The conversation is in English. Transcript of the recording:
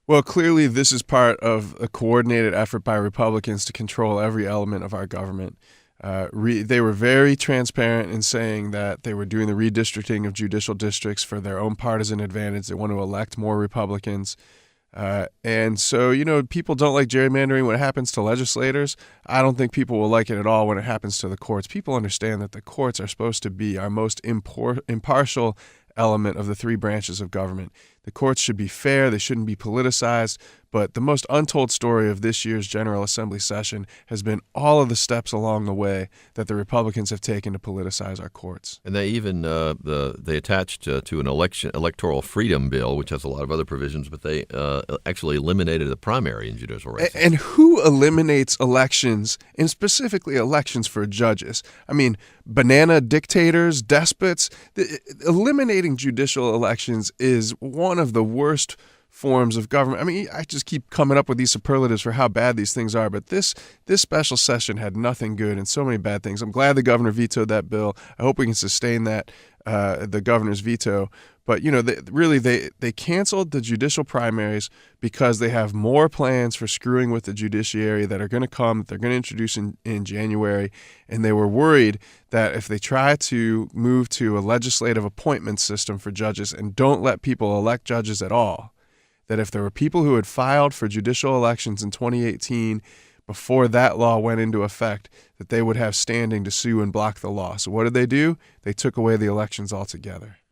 Well, clearly, this is part of a coordinated effort by Republicans to control every element of our government. They were very transparent in saying that they were doing the redistricting of judicial districts for their own partisan advantage. They want to elect more Republicans. And so, people don't like gerrymandering when it happens to legislators. I don't think people will like it at all when it happens to the courts. People understand that the courts are supposed to be our most impartial element of the three branches of government. The courts should be fair, they shouldn't be politicized, but the most untold story of this year's General Assembly session has been all of the steps along the way that the Republicans have taken to politicize our courts. And they even they attached to an electoral freedom bill, which has a lot of other provisions, but they actually eliminated the primary in judicial races. And who eliminates elections, and specifically elections for judges? I mean, banana dictators, despots. Eliminating judicial elections is one of the worst forms of government. I mean, I just keep coming up with these superlatives for how bad these things are, but this special session had nothing good and so many bad things. I'm glad the governor vetoed that bill. I hope we can sustain that, the governor's veto. But, they canceled the judicial primaries because they have more plans for screwing with the judiciary that are going to come, that they're going to introduce in January. And they were worried that if they try to move to a legislative appointment system for judges and don't let people elect judges at all, that if there were people who had filed for judicial elections in 2018 before that law went into effect, that they would have standing to sue and block the law. So what did they do? They took away the elections altogether.